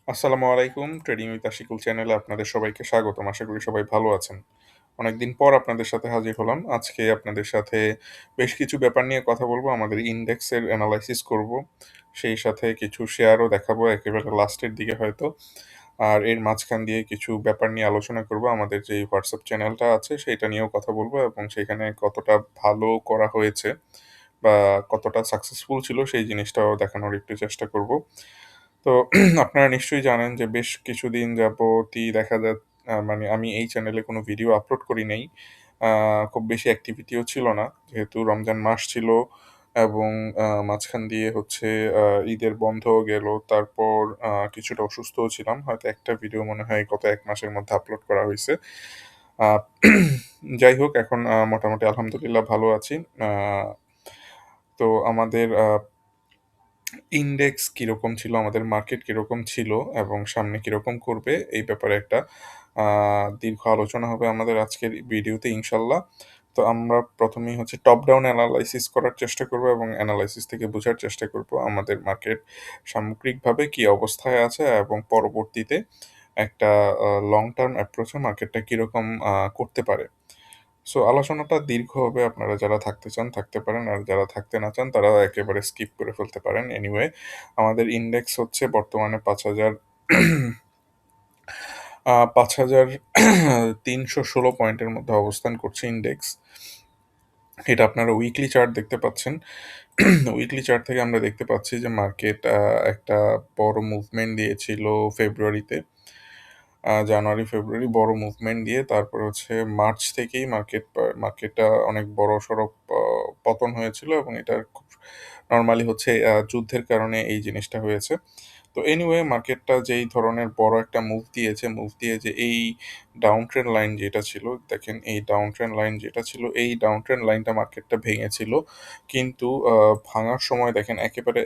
আসসালামু আলাইকুম। Trading with Ashikul চ্যানেলে আপনাদের সবাইকে স্বাগতম। আশা করি সবাই ভালো আছেন। অনেকদিন পর আপনাদের সাথে হাজির হলাম। আজকে আপনাদের সাথে বেশ কিছু ব্যাপার নিয়ে কথা বলবো। আমাদের ইনডেক্সের এনালাইসিস করব। সেই সাথে কিছু শেয়ারও দেখাবো একেবারে লাস্টের দিকে হয়তো। আর এর মাঝখান দিয়ে কিছু ব্যাপার নিয়ে আলোচনা করব। আমাদের যে হোয়াটসঅ্যাপ চ্যানেলটা আছে সেইটা নিয়েও কথা বলবো এবং সেখানে কতটা ভালো করা হয়েছে বা কতটা সাকসেসফুল ছিল সেই জিনিসটাও দেখানোর একটু চেষ্টা করব। তো আপনারা নিশ্চয়ই জানেন যে বেশ কিছুদিন যাবতই দেখা মানে আমি এই চ্যানেলে কোনো ভিডিও আপলোড করি নাই। খুব বেশি অ্যাক্টিভিটিও ছিল না। যেহেতু রমজান মাস ছিল এবং মাঝখান দিয়ে হচ্ছে ঈদের বন্ধও গেল। তারপর কিছুটা অসুস্থও ছিলাম। হয়তো একটা ভিডিও মনে হয় গত ১ মাসের মধ্যে আপলোড করা হইছে। আ যাই হোক এখন মোটামুটি আলহামদুলিল্লাহ ভালো আছি। আ তো আমাদের ইনডেক্স কিরকম ছিল, আমাদের মার্কেট কিরকম ছিল এবং সামনে কিরকম করবে এই ব্যাপারে একটা আ দীর্ঘ আলোচনা হবে আমাদের আজকের ভিডিওতে ইনশাল্লাহ। তো আমরা ১ম এই হচ্ছে টপ ডাউন এনালাইসিস করার চেষ্টা করব এবং এনালাইসিস থেকে বোঝার চেষ্টা করব আমাদের মার্কেট সামগ্রিকভাবে কি অবস্থায় আছে এবং পরবর্তীতে একটা লং টার্ম অ্যাপ্রোচে মার্কেটটা কিরকম করতে পারে। সো আলোচনাটা দীর্ঘ হবে। আপনারা যারা থাকতে চান থাকতে পারেন। আর যারা থাকতে না চান তারা একেবারে স্কিপ করে ফেলতে পারেন। এনিওয়ে আমাদের ইনডেক্স হচ্ছে বর্তমানে ৫,০০০ ৫,৩১৬ পয়েন্টের মধ্যে অবস্থান করছে ইনডেক্স। এটা আপনারা উইকলি চার্ট দেখতে পাচ্ছেন। উইকলি চার্ট থেকে আমরা দেখতে পাচ্ছি যে মার্কেট একটা বড় মুভমেন্ট দিয়েছিল ফেব্রুয়ারিতে। জানুয়ারি, ফেব্রুয়ারি বড় মুভমেন্ট দিয়ে তারপরে হচ্ছে মার্চ থেকেই মার্কেটটা অনেক বড়সড় পতন হয়েছিল এবং এটা খুব নরমালি হচ্ছে যুদ্ধের কারণে এই জিনিসটা হয়েছে। তো এনিওয়ে মার্কেটটা যেই ধরনের বড় একটা মুভ দিয়েছে, মুভ দিয়ে যে এই ডাউন ট্রেন্ড লাইন যেটা ছিল, দেখেন এই ডাউন ট্রেন্ড লাইন যেটা ছিল, এই ডাউন ট্রেন্ড লাইনটা মার্কেটটা ভেঙেছিল। কিন্তু ভাঙার সময় দেখেন একেবারে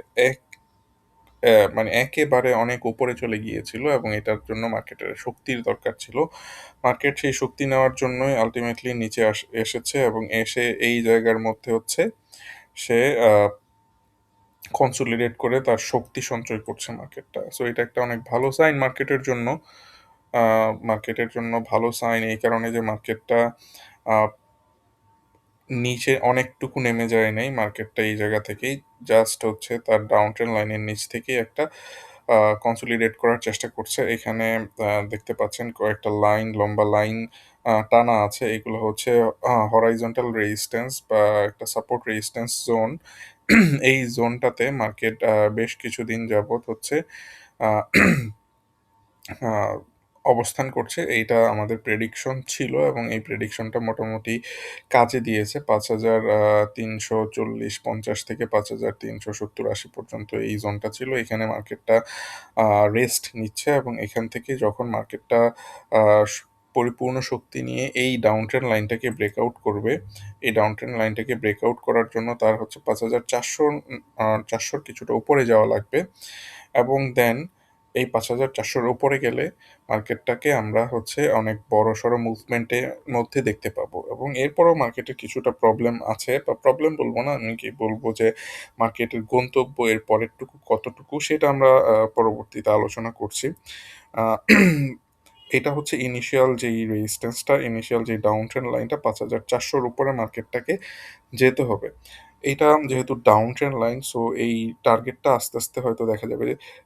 মানে একেবারে অনেক উপরে চলে গিয়েছিল এবং এটার জন্য মার্কেটের শক্তির দরকার ছিল। মার্কেট সেই শক্তি নেওয়ার জন্যই আল্টিমেটলি নিচে এসেছে এবং এসে এই জায়গার মধ্যে হচ্ছে সে আ কনসোলিডেট করে তার শক্তি সঞ্চয় করছে মার্কেটটা। সো এটা একটা অনেক ভালো সাইন মার্কেটের জন্য। আ মার্কেটের জন্য ভালো সাইন এই কারণে যে মার্কেটটা আ নিচে অনেকটুকু নেমে যায় নাই। মার্কেটটা এই জায়গা থেকেই জাস্ট হচ্ছে তার ডাউন ট্রেন্ড লাইনের নিচ থেকেই একটা আ কনসোলিডেট করার চেষ্টা করছে। এখানে দেখতে পাচ্ছেন কয়েকটা লাইন, লম্বা লাইন টানা আছে। এগুলো হচ্ছে হরাইজন্টাল রেজিস্ট্যান্স বা একটা সাপোর্ট রেজিস্ট্যান্স জোন। এই জোনটাতে মার্কেট বেশ কিছুদিন যাবৎ হচ্ছে আ আ অবস্থান করছে। এইটা আমাদের প্রেডিকশন ছিল এবং এই প্রেডিকশনটা মোটামুটি কাজে দিয়েছে। ৫,৩৪০-৫০ থেকে ৫,৩৭০-৮০ পর্যন্ত এই জোনটা ছিল। এখানে মার্কেটটা আ রেস্ট নিচ্ছে এবং এখান থেকে যখন মার্কেটটা আ স পরিপূর্ণ শক্তি নিয়ে এই ডাউন ট্রেন্ড লাইনটাকে ব্রেকআউট করবে, এই ডাউন ট্রেন্ড লাইনটাকে ব্রেকআউট করার জন্য তার হচ্ছে ৫,৪০০ ৪০০ র কিছুটা উপরে যাওয়া লাগবে এবং দেন এই ৫,৪০০ র উপরে গেলে মার্কেটটাকে আমরা হচ্ছে অনেক বড়সড় মুভমেন্টের মধ্যে দেখতে পাবো এবং এরপরেও মার্কেটে কিছুটা প্রবলেম আছে বা প্রবলেম বলব না, আমি কি বলব যে মার্কেটের গন্তব্য এর পরেরটুকু কতটুকু সেটা আমরা পরবর্তীতে আলোচনা করছি। আ এটা হচ্ছে ইনিশিয়াল যেই রেজিস্ট্যান্সটা, ইনিশিয়াল যে ডাউন ট্রেন্ড লাইনটা ৫,৪০০ র উপরে মার্কেটটাকে যেতে হবে। এইটা যেহেতু ডাউন ট্রেন্ড লাইন সো এই টার্গেটটা আস্তে, আস্তে হয়তো দেখা যাবে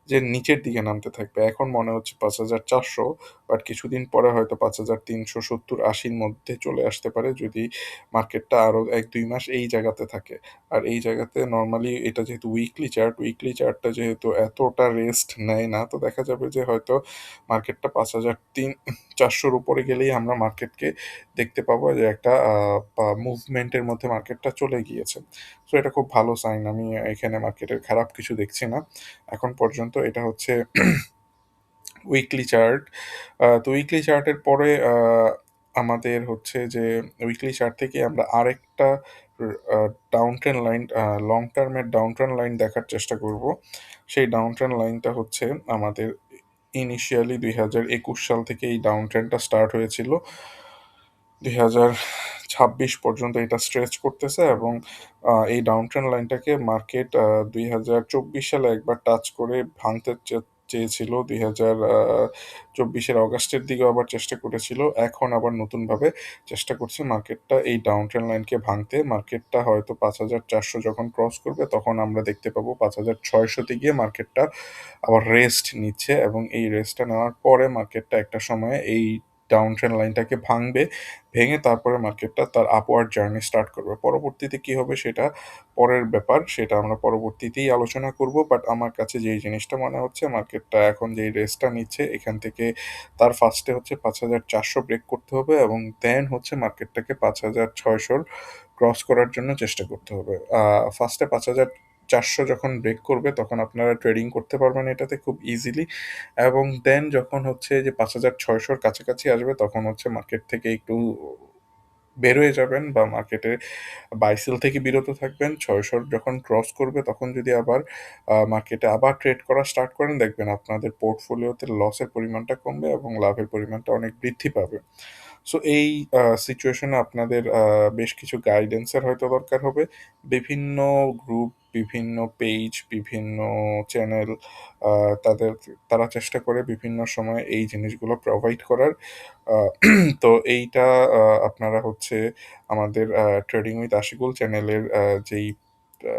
যে নিচের দিকে নামতে থাকবে। এখন মনে হচ্ছে ৫,৪০০ বাট কিছুদিন পরে হয়তো ৫,৩৭০-৮০ র মধ্যে চলে আসতে পারে যদি মার্কেটটা আরো ১-২ মাস এই জায়গাতে থাকে। আর এই জায়গাতে নরমালি এটা যেহেতু উইকলি চার্ট, উইকলি চার্টটা যেহেতু এতটা রেস্ট নেয় না, তো দেখা যাবে যে হয়তো মার্কেটটা ৫,৪০০ র উপরে গেলেই আমরা মার্কেটকে দেখতে পাবো যে একটা মুভমেন্টের মধ্যে মার্কেটটা চলে গিয়েছে। সো এটা খুব ভালো সাইন। আমি এখানে মার্কেটের খারাপ কিছু দেখছি না। এখন পর্যন্ত এটা হচ্ছে উইকলি চার্ট। তো উইকলি চার্টের পরে আমাদের হচ্ছে যে উইকলি চার্ট থেকে আমরা আরেকটা র আ ডাউন ট্রেন্ড লাইন লং টার্মের ডাউন ট্রেন্ড লাইন দেখার চেষ্টা করব। সেই ডাউন ট্রেন্ড লাইনটা হচ্ছে আমাদের ইনিশিয়ালি ২০২১ সাল থেকে এই ডাউন ট্রেন্ডটা স্টার্ট হয়েছিল। ২০২৬ পর্যন্ত এটা স্ট্রেচ করতেছে এবং এই ডাউন ট্রেন্ড লাইনটাকে মার্কেট ২০২৪ সালে একবার টাচ করে ভাঙতে চেয়েছিল। ২০২৪-এর অগাস্টের দিকেও আবার চেষ্টা করেছিল। এখন আবার নতুনভাবে চেষ্টা করছে মার্কেটটা এই ডাউন ট্রেন্ড লাইনকে ভাঙতে। মার্কেটটা হয়তো ৫,৪০০ যখন ক্রস করবে তখন আমরা দেখতে পাবো ৫,৬০০ তে গিয়ে মার্কেটটা আবার রেস্ট নিচ্ছে এবং এই রেস্টটা নেওয়ার পরে মার্কেটটা একটা সময়ে এই ডাউন ট্রেন্ড লাইনটাকে ভাঙবে। ভেঙে তারপরে মার্কেটটা তার আপওয়ার্ড জার্নি স্টার্ট করবে। পরবর্তীতে কি হবে সেটা পরের ব্যাপার। সেটা আমরা পরবর্তীতেই আলোচনা করব। বাট আমার কাছে যেই জিনিসটা মনে হচ্ছে মার্কেটটা এখন যেই রেস্টটা নিচ্ছে এখান থেকে তার ফার্স্টে হচ্ছে ৫,৪০০ ব্রেক করতে হবে এবং দেন হচ্ছে মার্কেটটাকে ৫,৬০০ ক্রস করার জন্য চেষ্টা করতে হবে। ফার্স্টে ৫,৪০০ যখন ব্রেক করবে তখন আপনারা ট্রেডিং করতে পারবেন এটাতে খুব ইজিলি এবং দেন যখন হচ্ছে যে ৫,৬০০ র কাছাকাছি আসবে তখন হচ্ছে মার্কেট থেকে একটু বের হয়ে যাবেন বা মার্কেটে বাই সেল থেকে বিরত থাকবেন। ৬০০ যখন ক্রস করবে তখন যদি আবার মার্কেটে আবার ট্রেড করা স্টার্ট করেন দেখবেন আপনাদের পোর্টফোলিওতে লসের পরিমাণটা কমবে এবং লাভের পরিমাণটা অনেক বৃদ্ধি পাবে। সো এই সিচুয়েশনে আপনাদের বেশ কিছু গাইডেন্সের হয়তো দরকার হবে। বিভিন্ন গ্রুপ, বিভিন্ন পেজ, বিভিন্ন চ্যানেল আ তাদের তারা চেষ্টা করে বিভিন্ন সময়ে এই জিনিসগুলো প্রোভাইড করার। আ তো এইটা আপনারা হচ্ছে আমাদের ট্রেডিং উইথ আশিকুল চ্যানেলের যেই আ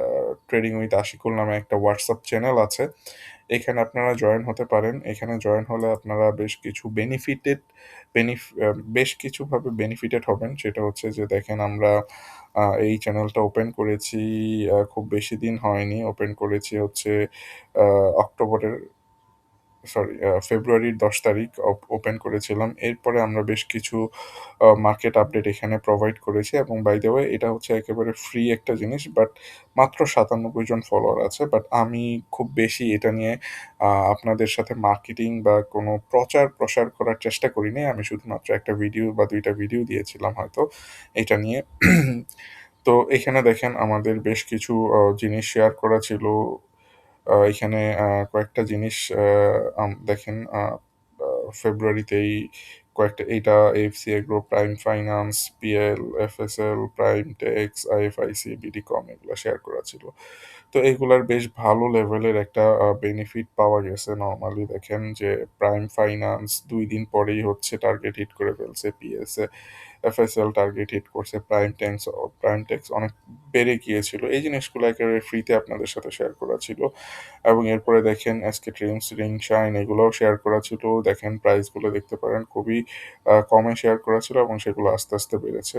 ট্রেডিং উইথ আশিকুল নামে একটা হোয়াটসঅ্যাপ চ্যানেল আছে। এখানে আপনারা জয়েন হতে পারেন। এখানে জয়েন হলে আপনারা বেশ কিছু বেনিফ আ বেশ কিছুভাবে বেনিফিটেড হবেন। সেটা হচ্ছে যে দেখেন আমরা এই চ্যানেলটা ওপেন করেছি খুব বেশি দিন হয়নি। ওপেন করেছি হচ্ছে আ অক্টোবরের ফেব্রুয়ারির ১০ তারিখ ওপেন করেছিলাম। এরপরে আমরা বেশ কিছু মার্কেট আপডেট এখানে প্রোভাইড করেছি এবং বাই দ্য ওয়ে এটা হচ্ছে একেবারে ফ্রি একটা জিনিস বাট মাত্র ৯৭ জন ফলোয়ার আছে। বাট আমি খুব বেশি এটা নিয়ে আপনাদের সাথে মার্কেটিং বা কোনো প্রচার-প্রসার করার চেষ্টা করিনি। আমি শুধুমাত্র ১ টা ভিডিও বা ২ টা ভিডিও দিয়েছিলাম হয়তো এটা নিয়ে। তো এখানে দেখেন আমাদের বেশ কিছু জিনিস শেয়ার করা ছিল। এখানে কয়েকটা জিনিস দেখেন আ ফেব্রুয়ারিতেই কয়েকটা এইটা FC Agro, Prime Finance, PL, FSL, Prime Tex, IFIC, BDCOM এগুলা শেয়ার করা ছিল। তো এগুলার বেশ ভালো লেভেলের একটা বেনিফিট পাওয়া গেছে। নরমালি দেখেন যে প্রাইম ফাইন্যান্স ২ দিন পরেই হচ্ছে টার্গেট হিট করে ফেলছে। এফএসএল টার্গেট হিট করছে। প্রাইম টেক্স অনেক বেড়ে গিয়েছিল। এই জিনিসগুলো একেবারে ফ্রিতে আপনাদের সাথে শেয়ার করা ছিল। এবং এরপরে দেখেন এসকে ট্রিমস, রিং শাইন এগুলোও শেয়ার করা ছিল। দেখেন প্রাইসগুলো দেখতে পারেন খুবই কমে শেয়ার করা ছিল এবং সেগুলো আস্তে, আস্তে বেড়েছে।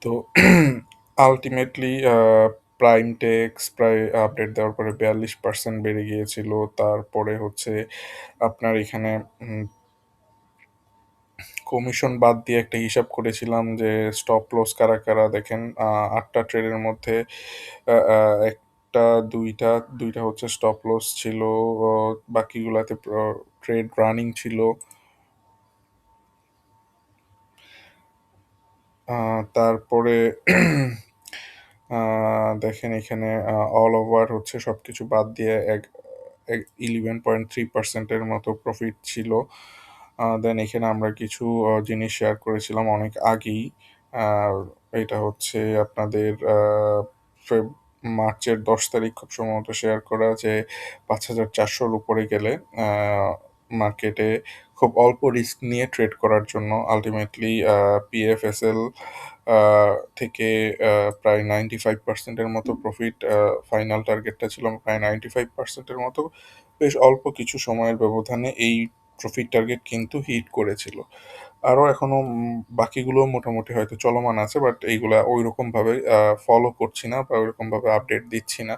তো আল্টিমেটলি প্রাইম টেক্স প্রায় আপডেট দেওয়ার পরে ৪২% বেড়ে গিয়েছিল। তারপরে হচ্ছে আপনার এখানে উম কমিশন বাদ দিয়ে একটা হিসাব করেছিলাম যে স্টপ লস কারা, কারা দেখেন ৮ টা ট্রেডের মধ্যে আ আ ১ টা ২ টা হচ্ছে স্টপ লস ছিল। অ বাকিগুলাতে ট্রেড রানিং ছিল। আ তারপরে আ দেখেন এখানে অল ওভার হচ্ছে সবকিছু বাদ দিয়ে এক এক 11.3% এর মতো প্রফিট ছিল। দেন এখানে আমরা কিছু জিনিস শেয়ার করেছিলাম অনেক আগেই। আ এটা হচ্ছে আপনাদের মার্চের ১০ তারিখ খুব সম্ভবত শেয়ার করা যে ৫,৪০০ র উপরে গেলে আ মার্কেটে খুব অল্প রিস্ক নিয়ে ট্রেড করার জন্য আল্টিমেটলি পিএফএসএল আ থেকে প্রায় 95% এর মতো প্রফিট ফাইনাল টার্গেটটা ছিল প্রায় 95% এর মতো। বেশ অল্প কিছু সময়ের ব্যবধানে এই প্রফিট টার্গেট কিন্তু হিট করেছিল। আরো এখনো বাকিগুলো মোটামুটি হয়তো চলমান আছে। বাট এইগুলা ঐরকমভাবে ফলো করছি না বা ওইরকমভাবে আপডেট দিচ্ছি না।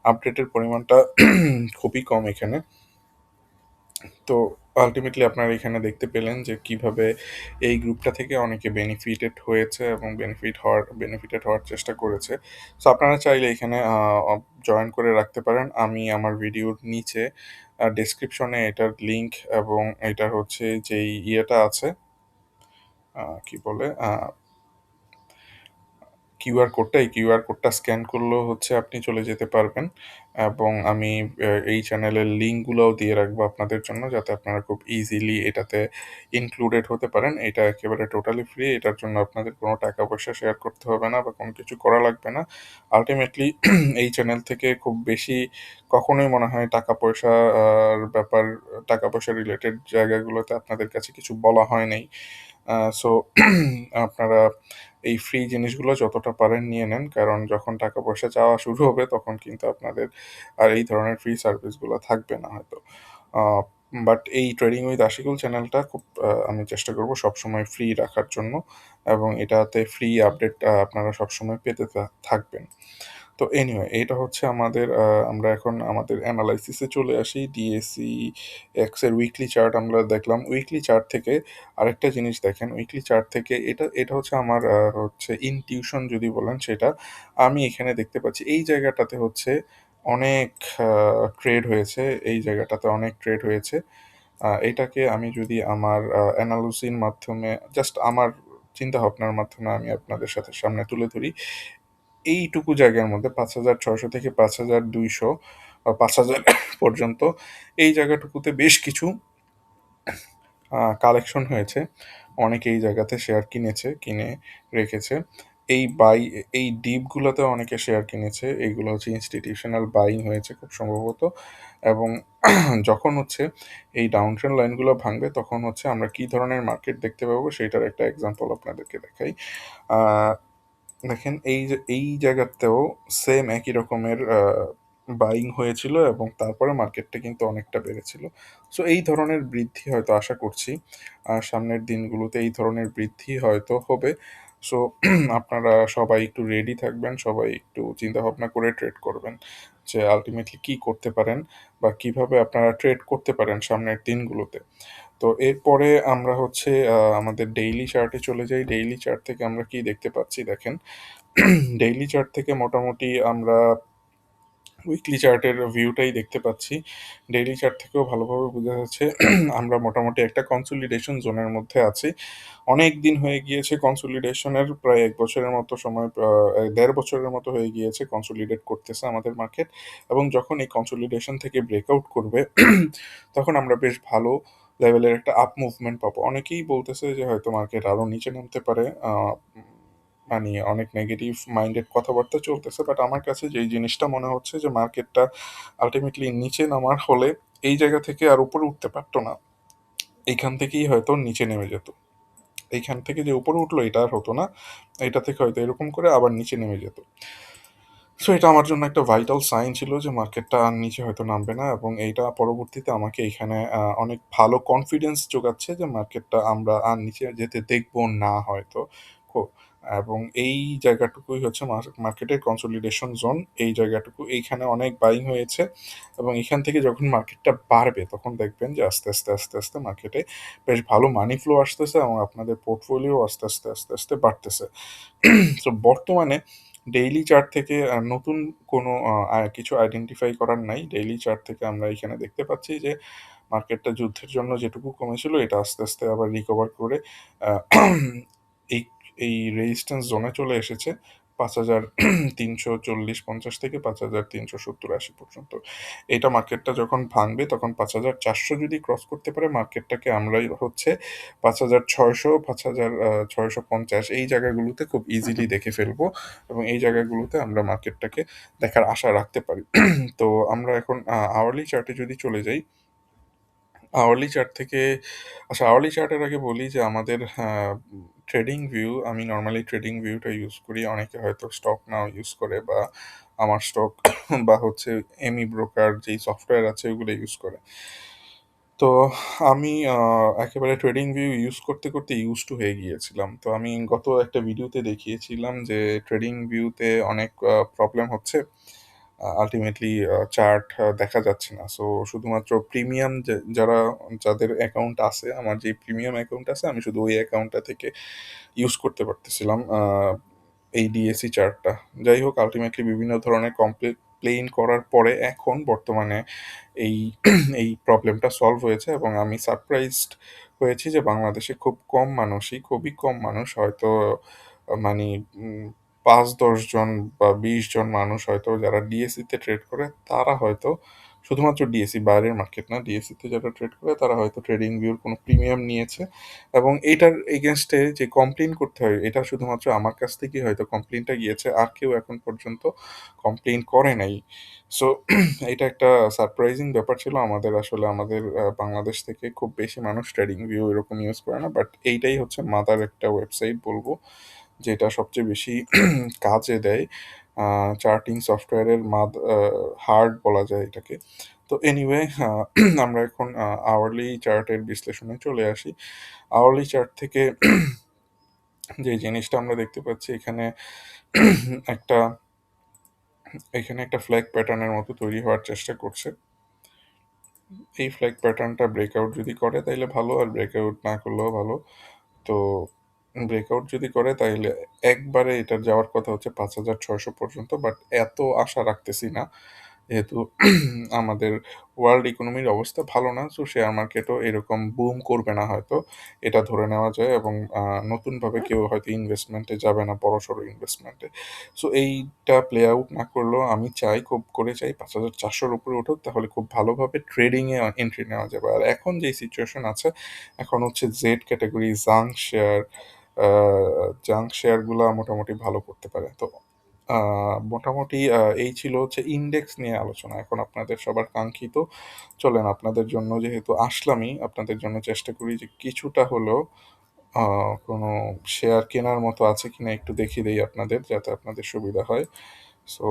আপডেটের পরিমাণটা খুবই কম এখানে। তো আল্টিমেটলি আপনারা এখানে দেখতে পেলেন যে কিভাবে এই গ্রুপটা থেকে অনেকে বেনিফিটেড হওয়ার চেষ্টা করেছে। সো আপনারা চাইলে এখানে জয়েন করে রাখতে পারেন। আমি আমার ভিডিওর নিচে ডেসক্রিপশনে এটার লিংক এবং এটার হচ্ছে যেই ইয়েটা আছে কি বলে কোডটা, এই কিউআর কোডটা স্ক্যান করলেও হচ্ছে আপনি চলে যেতে পারবেন, এবং আমি এই চ্যানেলের লিঙ্কগুলোও দিয়ে রাখবো আপনাদের জন্য, যাতে আপনারা খুব ইজিলি এটাতে ইনক্লুডেড হতে পারেন। এটা একেবারে টোটালি ফ্রি। এটার জন্য আপনাদের কোনো টাকা পয়সা শেয়ার করতে হবে না বা কোনো কিছু করা লাগবে না। আল্টিমেটলি এই চ্যানেল থেকে খুব বেশি কখনোই মনে হয় টাকা পয়সা আর ব্যাপার, টাকা পয়সা রিলেটেড জায়গাগুলোতে আপনাদের কাছে কিছু বলা হয় নাই। সো আপনারা এই ফ্রি জিনিসগুলো যতটা পারেন নিয়ে নেন, কারণ যখন টাকা পয়সা চাওয়া শুরু হবে তখন কিন্তু আপনাদের আর এই ধরনের ফ্রি সার্ভিসগুলো থাকবে না হয়তো। বাট এই ট্রেডিং উইথ আশিকুল চ্যানেলটা খুব আমি চেষ্টা করব সবসময় ফ্রি রাখার জন্য, এবং এটাতে ফ্রি আপডেট আপনারা সবসময় পেতে থাকবেন। তো এনিওয়ে, এটা হচ্ছে আমাদের আমরা এখন আমাদের অ্যানালাইসিসে চলে আসি। ডিএসই এক্স এর উইকলি চার্ট আমরা দেখলাম। উইকলি চার্ট থেকে আরেকটা জিনিস দেখেন, উইকলি চার্ট থেকে এটা এটা হচ্ছে আমার হচ্ছে ইনটিউশন যদি বলেন সেটা। আমি এখানে দেখতে পাচ্ছি এই জায়গাটাতে হচ্ছে অনেক ট্রেড হয়েছে, এই জায়গাটাতে অনেক ট্রেড হয়েছে। এটাকে আমি যদি আমার অ্যানালিসির মাধ্যমে, জাস্ট আমার চিন্তা ভাবনার মাধ্যমে আমি আপনাদের সাথে সামনে তুলে ধরি। এইটুকু জায়গার মধ্যে ৫,৬০০ থেকে ৫,২০০ বা ৫,০০০ পর্যন্ত এই জায়গাটুকুতে বেশ কিছু কালেকশন হয়েছে। অনেকে এই জায়গাতে শেয়ার কিনেছে, কিনে রেখেছে। এই ডিপগুলোতে অনেকে শেয়ার কিনেছে। এইগুলো হচ্ছে ইনস্টিটিউশনাল বাইং হয়েছে খুব সম্ভবত। এবং যখন হচ্ছে এই ডাউন ট্রেন্ড লাইনগুলো ভাঙবে তখন হচ্ছে আমরা কি ধরনের মার্কেট দেখতে পাবো সেটার একটা এক্সাম্পল আপনাদেরকে দেখাই। আ দেখেন এই জায়গাতেও সেম একই রকমের বাইং হয়েছিল এবং তারপরে মার্কেটটা কিন্তু অনেকটা বেড়েছিল। সো এই ধরনের বৃদ্ধি হয়তো আশা করছি সামনের দিনগুলোতে এই ধরনের বৃদ্ধি হয়তো হবে। সো আপনারা সবাই একটু রেডি থাকবেন, সবাই একটু চিন্তাভাবনা করে ট্রেড করবেন যে আল্টিমেটলি কী করতে পারেন বা কিভাবে আপনারা ট্রেড করতে পারেন সামনের দিনগুলোতে। তো এরপরে আমরা হচ্ছে আমাদের ডেইলি চার্টে চলে যাই। ডেইলি চার্ট থেকে আমরা কি দেখতে পাচ্ছি দেখেন। ডেইলি চার্ট থেকে মোটামুটি আমরা উইকলি চার্টের ভিউটাই দেখতে পাচ্ছি। ডেইলি চার্ট থেকেও ভালোভাবে বোঝা যাচ্ছে আমরা মোটামুটি একটা কনসলিডেশন জোনের মধ্যে আছি। অনেক দিন হয়ে গিয়েছে কনসলিডেশনের, প্রায় ১ বছরের মতো সময়, ১.৫ বছরের মতো হয়ে গিয়েছে কনসলিডেট করতেছে আমাদের মার্কেট। এবং যখন এই কনসলিডেশন থেকে ব্রেকআউট করবে তখন আমরা বেশ ভালো লেভেলের একটা আপ মুভমেন্ট পাবো। অনেকেই বলতেছে যে হয়তো মার্কেট আরো নিচে নামতে পারে। মানে অনেক নেগেটিভ মাইন্ডেড কথাবার্তা চলতেছে। বাট আমার কাছে যেই জিনিসটা মনে হচ্ছে যে মার্কেটটা আল্টিমেটলি নিচে নামার হলে এই জায়গা থেকে আর উপরে উঠতে পারতো না। এইখান থেকেই হয়তো নিচে নেমে যেত। এইখান থেকে যে উপরে উঠলো এটা আর হতো না। এটা থেকে হয়তো এরকম করে আবার নিচে নেমে যেত। সো এটা আমার জন্য একটা ভাইটাল সাইন ছিল যে মার্কেটটা আর নিচে হয়তো নামবে না, এবং এইটা পরবর্তীতে আমাকে এখানে অনেক ভালো কনফিডেন্স যোগাচ্ছে যে মার্কেটটা আমরা আর নিচে যেতে দেখবো না হয়তো। খুব, এবং এই জায়গাটুকুই হচ্ছে মার্কেটের কনসলিডেশন জোন। এই জায়গাটুকু এইখানে অনেক বাইং হয়েছে, এবং এখান থেকে যখন মার্কেটটা বাড়বে তখন দেখবেন যে আস্তে আস্তে আস্তে আস্তে মার্কেটে বেশ ভালো মানি ফ্লো আসতেছে এবং আপনাদের পোর্টফোলিও আস্তে আস্তে আস্তে আস্তে বাড়তেছে। তো বর্তমানে ডেইলি চার্ট থেকে নতুন কোনো কিছু আইডেন্টিফাই করার নাই। ডেইলি চার্ট থেকে আমরা এখানে দেখতে পাচ্ছি যে মার্কেটটা যুদ্ধের জন্য যেটুকু কমেছিল এটা আস্তে আস্তে আবার রিকভার করে আ এই এই রেজিস্ট্যান্স জোনে চলে এসেছে ৫,৩৪০-৫০ থেকে ৫,৩৭০-৮০ পর্যন্ত। এটা মার্কেটটা যখন ভাঙবে তখন ৫,৪০০ যদি ক্রস করতে পারে মার্কেটটাকে আমরাই হচ্ছে ৫,৬০০, ৬,৬৫০ এই জায়গাগুলোতে খুব ইজিলি দেখে ফেলবো, এবং এই জায়গাগুলোতে আমরা মার্কেটটাকে দেখার আশা রাখতে পারি। তো আমরা এখন আওয়ারলি চার্টে যদি চলে যাই, আওয়ারলি চার্ট থেকে, আচ্ছা, আওয়ারলি চার্টের আগে বলি যে আমাদের ট্রেডিং ভিউ, আমি নরমালি ট্রেডিং ভিউটা ইউজ করি। অনেকে হয়তো স্টক নাও ইউজ করে বা আমার স্টক বা হচ্ছে এমি ব্রোকার যেই সফটওয়্যার আছে ওগুলো ইউজ করে। তো আমি একেবারে ট্রেডিং ভিউ ইউজ করতে করতে ইউজ টু হয়ে গিয়েছিলাম। তো আমি গত একটা ভিডিওতে দেখিয়েছিলাম যে ট্রেডিং ভিউতে অনেক প্রবলেম হচ্ছে। আল্টিমেটলি চার্ট দেখা যাচ্ছে না। সো শুধুমাত্র প্রিমিয়াম যাদের অ্যাকাউন্ট আছে, আমার যে প্রিমিয়াম অ্যাকাউন্ট আছে আমি শুধু ওই অ্যাকাউন্টটা থেকে ইউজ করতে পারতেছিলাম এই ডিএসই চার্টটা। যাই হোক, আল্টিমেটলি বিভিন্ন ধরনের কমপ্লেইন করার পরে এখন বর্তমানে এই এই প্রবলেমটা সলভ হয়েছে, এবং আমি সারপ্রাইজড হয়েছি যে বাংলাদেশে খুবই কম মানুষ হয়তো মানে ৫-১০ জন বা ২০ জন মানুষ হয়তো যারা ডিএসই তে ট্রেড করে তারা হয়তো শুধুমাত্র ডিএসই, বাইরের মার্কেট না, ডিএসই তে যারা ট্রেড করে তারা হয়তো ট্রেডিং ভিউর কোনো প্রিমিয়াম নিয়েছে এবং এইটার এগেইনস্ট এ যে কমপ্লেইন করতে হয় এটা শুধুমাত্র আমার কাছ থেকেই হয়তো কমপ্লেইনটা গিয়েছে। আর কেউ এখন পর্যন্ত কমপ্লেইন করে নাই। সো এটা একটা সারপ্রাইজিং ব্যাপার ছিল আমাদের, আসলে আমাদের বাংলাদেশ থেকে খুব বেশি মানুষ ট্রেডিং ভিউ এরকম ইউজ করে না। বাট এইটাই হচ্ছে মাদার একটা ওয়েবসাইট বলব, যেটা সবচেয়ে বেশি কাজে দেয়। চার্টিং সফটওয়্যারের হার্ট বলা যায় এটাকে। তো এনিওয়ে, আমরা এখন আওয়ারলি চার্টের বিশ্লেষণে চলে আসি। আওয়ারলি চার্ট থেকে যে জিনিসটা আমরা দেখতে পাচ্ছি একটা এখানে একটা ফ্ল্যাগ প্যাটার্নের মতো তৈরি হওয়ার চেষ্টা করছে। এই ফ্ল্যাগ প্যাটার্নটা ব্রেকআউট যদি করে তাইলে ভালো, আর ব্রেকআউট না করলেও ভালো। তো ব্রেকআউট যদি করে তাইলে একবারে এটার যাওয়ার কথা হচ্ছে ৫,৬০০ পর্যন্ত। বাট এত আশা রাখতেছি না। যেহেতু আমাদের ওয়ার্ল্ড ইকোনমির অবস্থা ভালো না। সো শেয়ার মার্কেটও এরকম বুম করবে না হয়তো। এটা ধরে নেওয়া যায় এবং নতুনভাবে কেউ হয়তো ইনভেস্টমেন্টে যাবে না, বড়সড় ইনভেস্টমেন্টে। সো এইটা প্লে আউট না করলেও আমি চাই, খুব করে চাই ৫,৪০০ র উপরে উঠুক, তাহলে খুব ভালোভাবে ট্রেডিং এ এন্ট্রি নেওয়া যাবে। আর এখন যেই সিচুয়েশন আছে, এখন হচ্ছে জেড ক্যাটেগরি আ জাঙ্ক শেয়ারগুলা মোটামুটি ভালো করতে পারে। তো মোটামুটি এই ছিল হচ্ছে ইনডেক্স নিয়ে আলোচনা। এখন আপনাদের সবার কাঙ্ক্ষিত, চলেন আপনাদের জন্য যেহেতু আসলামই, আপনাদের জন্য চেষ্টা করি যে কিছুটা হলেও আ কোনো শেয়ার কেনার মতো আছে কিনা একটু দেখিয়ে দেই আপনাদের, যাতে আপনাদের সুবিধা হয়। সো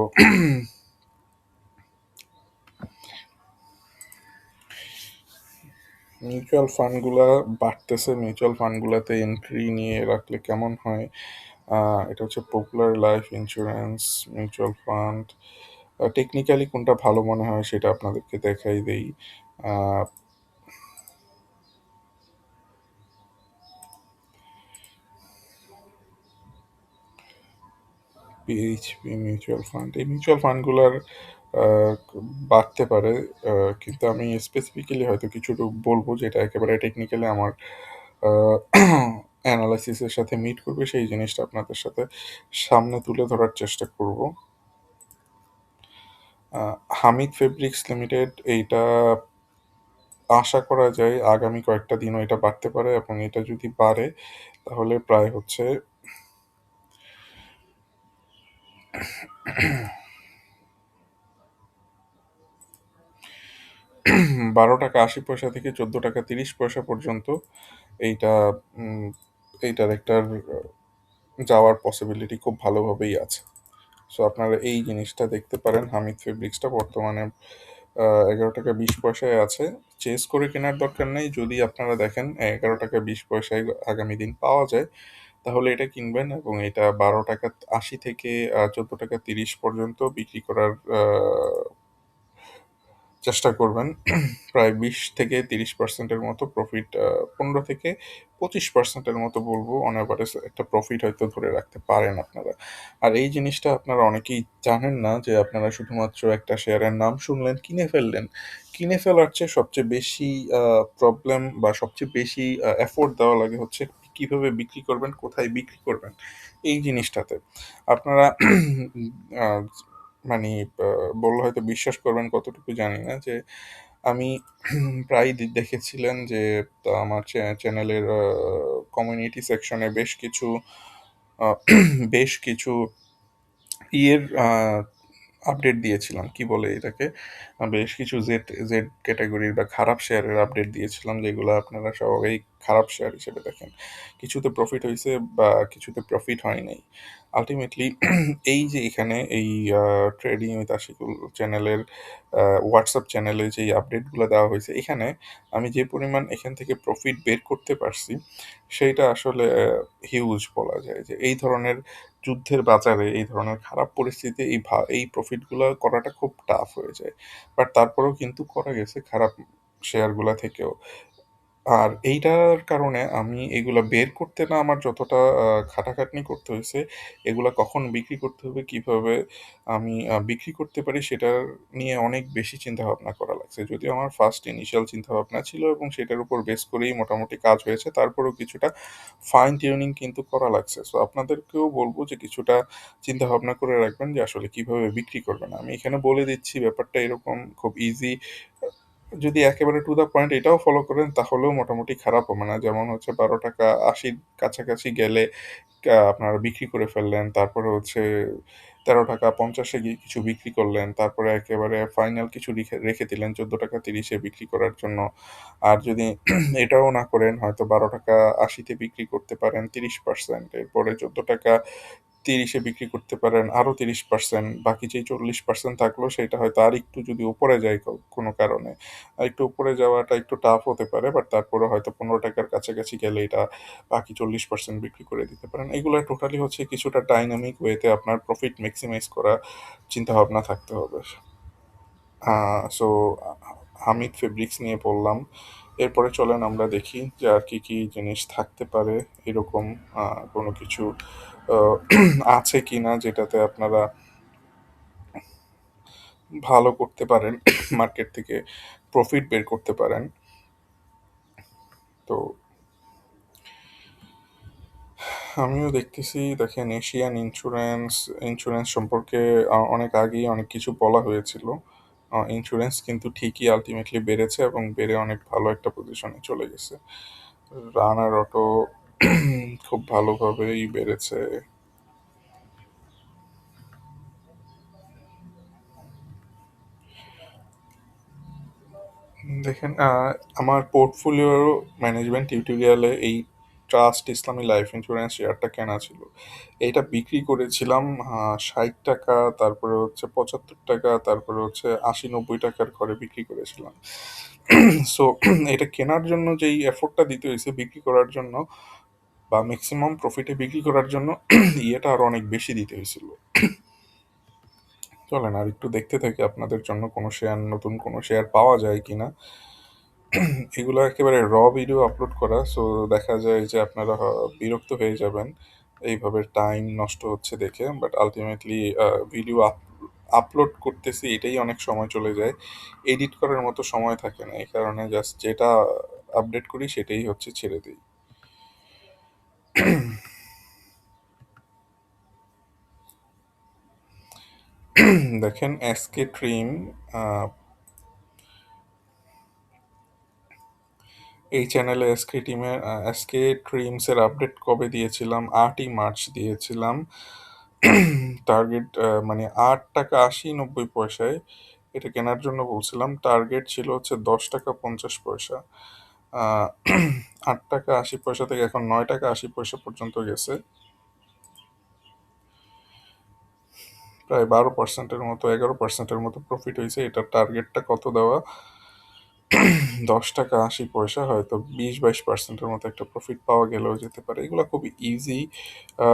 মিউচুয়াল ফান্ডগুলা বাড়তেছে। মিউচুয়াল ফান্ডগুলাতে এন্ট্রি নিয়ে রাখলে কেমন হয়? আ এটা হচ্ছে popular life insurance mutual fund. Technically কোনটা ভালো মনে হয় সেটা আপনাদেরকে দেখাই দেই। আ পিএইচপি মিউচুয়াল ফান্ড। এই মিউচুয়াল ফান্ডগুলার আ বাড়তে পারে। আ কিন্তু আমি স্পেসিফিক্যালি হয়তো কিছু বলব যেটা একেবারে টেকনিক্যালি আমার আ এনালাইসিস এর সাথে মিট করবে, সেই জিনিসটা আপনাদের সাথে সামনে তুলে ধরার চেষ্টা করব। আ হামিদ ফেব্রিক্স লিমিটেড, এইটা আশা করা যায় আগামী কয়েকটা দিনও এটা বাড়তে পারে এবং এটা যদি বাড়ে তাহলে প্রায় হচ্ছে ৳১২.৮০ থেকে ৳১৪.৩০ পর্যন্ত এইটা উম এইটার একটা যাওয়ার পসিবিলিটি খুব ভালোভাবেই আছে। সো আপনারা এই জিনিসটা দেখতে পারেন। হামিদ ফেব্রিক্সটা বর্তমানে ৳১১.২০ আছে। চেস করে কেনার দরকার নেই। যদি আপনারা দেখেন ৳১১.২০ আগামী দিন পাওয়া যায়, তাহলে এটা কিনবেন এবং এটা ৳১২.৮০ থেকে ৳১৪.৩০ পর্যন্ত বিক্রি করার চেষ্টা করবেন। প্রায় ২০-৩০% এর মতো প্রফিট, ১৫-২৫% এর মতো বলব, অন এভারেজ একটা প্রফিট হয়তো ধরে রাখতে পারেন আপনারা। আর এই জিনিসটা আপনারা অনেকেই জানেন না যে আপনারা শুধুমাত্র একটা শেয়ারের নাম শুনলেন, কিনে ফেললেন। কিনে ফেলার চেয়ে সবচেয়ে বেশি প্রবলেম বা সবচেয়ে বেশি এফোর্ট দেওয়া লাগে হচ্ছে কিভাবে বিক্রি করবেন, কোথায় বিক্রি করবেন, এই জিনিসটাতে। আপনারা আ মানি আ বললে হয়তো বিশ্বাস করবেন কতটুকু জানি না, যে আমি প্রায়ই দেখেছিলেন যে আমার চ্যানেলের কমিউনিটি সেকশনে আ বেশ কিছু ইয়ের আপডেট দিয়েছিলাম। কি বলে এটাকে? বেশ কিছু জেড ক্যাটেগরির বা খারাপ শেয়ারের আপডেট দিয়েছিলাম, যেগুলো আপনারা সবাই খারাপ শেয়ার হিসেবে দেখেন। কিছুতে প্রফিট হইছে বা কিছুতে প্রফিট হয় নাই। আল্টিমেটলি এই যে এখানে এই ট্রেডিং উইথ আশিকুল চ্যানেলের WhatsApp চ্যানেলে যেই আপডেটগুলো দেওয়া হয়েছে, এখানে আমি যে পরিমাণ এখান থেকে প্রফিট বের করতে পারছি, সেইটা আসলে হিউজ বলা যায়। যে এই ধরনের যুদ্ধের বাজারে, এই ধরনের খারাপ পরিস্থিতিতে এই প্রফিটগুলা করাটা খুব টাফ হয়ে যায়। বাট তারপরেও কিন্তু করা গেছে খারাপ শেয়ারগুলা থেকেও। আর এইটার কারণে আমি এগুলা বের করতে না আমার যতটা খাটাখাটনি করতে হইছে, এগুলা কখন বিক্রি করতে হবে, কিভাবে আমি বিক্রি করতে পারি সেটার নিয়ে অনেক বেশি চিন্তাভাবনা করা লাগছে। যদিও আমার ফার্স্ট ইনিশিয়াল চিন্তাভাবনা ছিল এবং সেটার উপর বেস করেই মোটামুটি কাজ হয়েছে। তারপরেও কিছুটা ফাইন টিউনিং কিন্তু করা লাগছে। সো আপনাদেরকেও বলব যে কিছুটা চিন্তাভাবনা করে রাখবেন যে আসলে কিভাবে বিক্রি করবেন। আমি এখানে বলে দিচ্ছি ব্যাপারটা এরকম খুব ইজি, যদি একেবারে টু দ্য পয়েন্ট এটাও ফলো করেন তাহলেও মোটামুটি খারাপ হবে না। যেমন হচ্ছে ৳১২.৮০ কাছাকাছি গেলে আপনারা বিক্রি করে ফেললেন। তারপরে হচ্ছে ৳১৩.৫০ এ গিয়ে কিছু বিক্রি করলেন। তারপরে একেবারে ফাইনাল কিছু রেখে রেখে দিলেন ৳১৪.৩০ এ বিক্রি করার জন্য। আর যদি এটাও না করেন হয়তো ৳১২.৮০ তে বিক্রি করতে পারেন ৩০%, এরপরে ৳১৪.৩০ এ বিক্রি করতে পারেন আরো ৩০%, বাকি যেই ৪০% থাকলো সেটা হয়তো আরেকটু যদি উপরে যায় কোনো কারণে। আরেকটু উপরে যাওয়াটা একটু টাফ হতে পারে, বাট তারপরেও হয়তো ৳১৫ র কাছাকাছি গেলে এটা বাকি ৪০% বিক্রি করে দিতে পারেন। এগুলা টোটালি হচ্ছে কিছুটা ডাইনামিক ওয়েতে আপনার প্রফিট মেক্সিমাইজ করা চিন্তাভাবনা থাকতে হবে। সো হামিদ ফেব্রিক্স নিয়ে বললাম। এরপরে চলেন আমরা দেখি যে আর কি, কি জিনিস থাকতে পারে এরকম কোনো কিছু আ আছে কিনা যেটাতে আপনারা ভালো করতে পারেন, মার্কেট থেকে প্রফিট বের করতে পারেন। তো আমিও দেখতেছি, দেখেন এশিয়ান ইন্স্যুরেন্স সম্পর্কে অনেক আগেই অনেক কিছু বলা হয়েছিল। ইন্স্যুরেন্স কিন্তু ঠিকই আল্টিমেটলি বেড়েছে এবং বেড়ে অনেক ভালো একটা পজিশনে চলে গেছে। রানার অটো খুব ভালোভাবেই বেড়েছে। দেখেন আমার পোর্টফোলিও ম্যানেজমেন্ট টিউটোরিয়ালে এই ট্রাস্ট ইসলামী লাইফ ইন্স্যুরেন্স শেয়ারটা কেনা ছিল। এইটা বিক্রি করেছিলাম ৳৬০, তারপরে হচ্ছে ৳৭৫, তারপরে হচ্ছে ৳৮০-৯০ ঘরে বিক্রি করেছিলাম। সো এটা কেনার জন্য যেই এফোর্টটা দিতে হইছে বিক্রি করার জন্য বা মেক্সিমাম প্রফিটে বিক্রি করার জন্য ইয়েটা আরো অনেক বেশি দিতে হইছিল। চলেন আরেকটু দেখতে থাকি আপনাদের জন্য নতুন কোনো শেয়ার পাওয়া যায় কিনা। এগুলো একেবারে ভিডিও আপলোড করা, সো দেখা যায় যে আপনারা বিরক্ত হয়ে যাবেন এইভাবে টাইম নষ্ট হচ্ছে দেখে, বাট আলটিমেটলি ভিডিও আপলোড করতেছি এটাই অনেক সময় চলে যায়, এডিট করার মতো সময় থাকে না, এই কারণে জাস্ট যেটা আপডেট করি সেটাই হচ্ছে ছেড়ে দিই। দেখেন এসকে ট্রিম, এই চ্যানেলে এসকে ট্রিমসের আপডেট কবে দিয়েছিলাম? ৮ই মার্চ দিয়েছিলাম। টার্গেট মানে ৳৮.৮০-৯০ এটা কেনার জন্য বলছিলাম। টার্গেট ছিল হচ্ছে ৳১০.৫০। আ ৳৮.৮০ থেকে এখন ৳৯.৮০ পর্যন্ত গেছে। প্রায় ১২% এর মতো, ১১% এর মতো প্রফিট হইছে। এটার টার্গেটটা কত দেওয়া? ৳১০.৮০, হয়তো ২০-২২% এর মতো একটা প্রফিট পাওয়া গেলেও যেতে পারে। এগুলা খুবই ইজি আ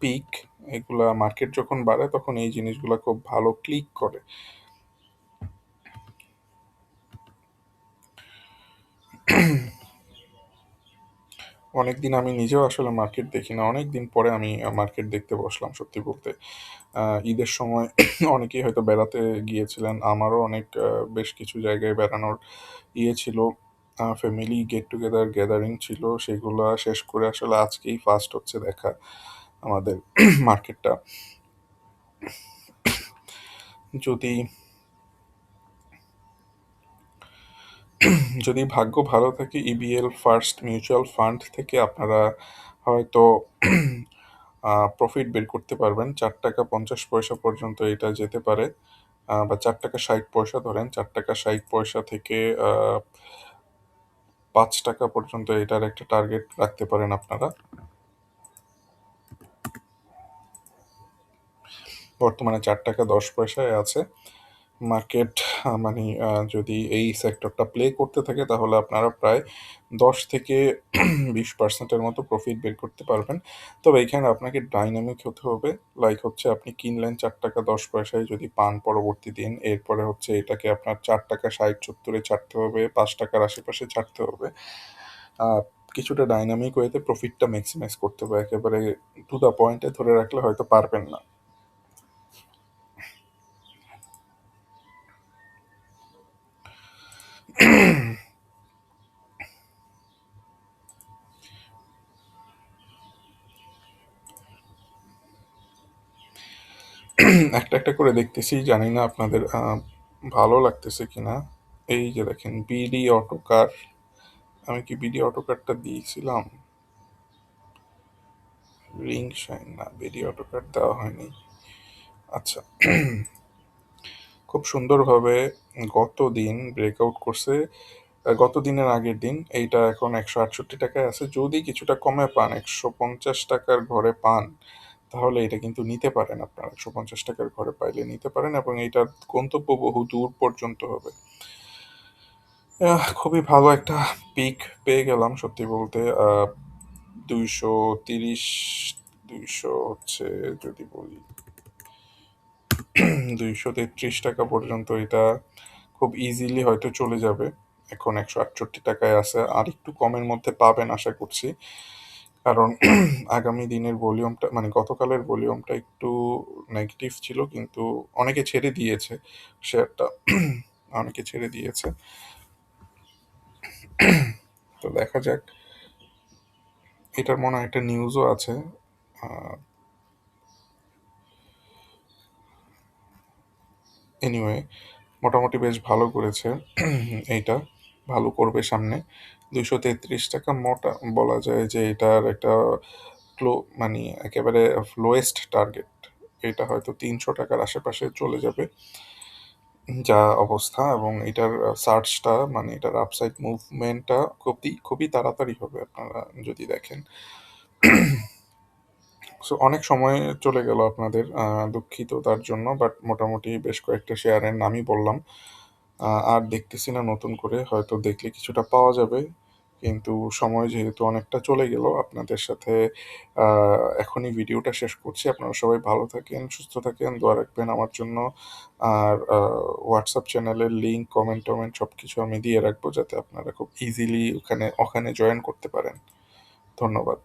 পিক। এগুলা মার্কেট যখন বাড়ে তখন এই জিনিসগুলা খুব ভালো ক্লিক করে। অনেকদিন আমি নিজেও আসলে মার্কেট দেখি না। অনেকদিন পরে আমি মার্কেট দেখতে বসলাম সত্যি বলতে। ঈদের সময় অনেকেই হয়তো বেড়াতে গিয়েছিলেন। আমারও অনেক বেশ কিছু জায়গায় বেড়ানোর ছিল। ফ্যামিলি গেট টুগেদার গ্যাদারিং ছিল। সেগুলা শেষ করে আসলে আজকেই ফার্স্ট হচ্ছে দেখা আমাদের মার্কেটটা। যদি যদি ভাগ্য ভালো থাকে ইবিএল ফার্স্ট মিউচুয়াল ফান্ড থেকে আপনারা হয়তো প্রফিট বের করতে পারবেন। ৳৪.৫০ পর্যন্ত এটা যেতে পারে। বা ৳৪.৬০ ধরেন। ৳৪.৬০ থেকে আ ৳৫ পর্যন্ত এটার একটা টার্গেট রাখতে পারেন আপনারা। বর্তমানে ৳৪.১০ আছে। মার্কেট মানে যদি এই সেক্টরটা প্লে করতে থাকে তাহলে আপনারা প্রায় ১০ থেকে ২০% এর মতো প্রফিট বের করতে পারবেন। তবে এখানে আপনাকে ডাইনামিক হতে হবে। লাইক হচ্ছে আপনি কিনলেন ৳৪.১০ যদি পান পরবর্তী দিন, এরপরে হচ্ছে এটাকে আপনার ৳৪.৬০-৭০ এ ছাড়তে হবে, ৳৫ র আশেপাশে ছাড়তে হবে। আ কিছুটা ডাইনামিক ওয়েতে প্রফিটটা মেক্সিমাইজ করতে হবে। একেবারে টু দ্য পয়েন্ট এ ধরে রাখলে হয়তো পারবেন না। একটা, একটা করে দেখতেছি। জানি না আপনাদের ভালো লাগতেছে কিনা। এই যে দেখেন বিডি অটোকার। আমি কি বিডি অটোকারটা দিয়েছিলাম? রিং শাইন না, বিডি অটোকার দেওয়া হয়নি। আচ্ছা। খুব সুন্দরভাবে গতদিন ব্রেকআউট করছে। গত দিনের আগের দিন এইটা এখন ৳১৬৮ আছে। যদি কিছুটা কমে পান, ৳১৫০ ঘরে পান, তাহলে এটা কিন্তু নিতে পারেন আপনারা। ৳১৫০ ঘরে পাইলে নিতে পারেন এবং এইটার গন্তব্য বহু দূর পর্যন্ত হবে। খুবই ভালো একটা পিক পেয়ে গেলাম সত্যি বলতে। ২৩০, ২০০ হচ্ছে যদি বলি ৳২৩৩ পর্যন্ত এটা খুব ইজিলি হয়তো চলে যাবে। এখন ৳১৬৮ আছে। আরেকটু কমের মধ্যে পাবেন আশা করছি। কারণ আগামী দিনের ভলিউমটা মানে গতকালের ভলিউমটা একটু নেগেটিভ ছিল কিন্তু অনেকে ছেড়ে দিয়েছে শেয়ারটা। অনেকে ছেড়ে দিয়েছে। তো দেখা যাক। এটার মনে হয় একটা নিউজও আছে। আ এনিওয়ে মোটামুটি বেশ ভালো করেছে এইটা। ভালো করবে সামনে। ৳২৩৩ মোটা বলা যায় যে এটার একটা ক্লো মানে একেবারে লোয়েস্ট টার্গেট। এটা হয়তো ৳৩০০ র আশেপাশে চলে যাবে। যা অবস্থা এবং এটার সার্জটা মানে এটার আপসাইড মুভমেন্টটা খুবই, খুবই তাড়াতাড়ি হবে আপনারা যদি দেখেন। সো অনেক সময় চলে গেল আপনাদের। দুঃখিত তার জন্য। বাট মোটামুটি বেশ কয়েকটা শেয়ারের নামই বললাম। আর দেখতেছি না নতুন করে। হয়তো দেখলে কিছুটা পাওয়া যাবে। কিন্তু সময় যেহেতু অনেকটা চলে গেল, আপনাদের সাথে আ এখনই ভিডিওটা শেষ করছি। আপনারা সবাই ভালো থাকেন, সুস্থ থাকেন, দোয়া রাখবেন আমার জন্য। আর WhatsApp চ্যানেলের লিংক, কমেন্ট-টমেন্ট সবকিছু আমি দিয়ে রাখবো যাতে আপনারা খুব ইজিলি ওখানে ওখানে জয়েন করতে পারেন। ধন্যবাদ।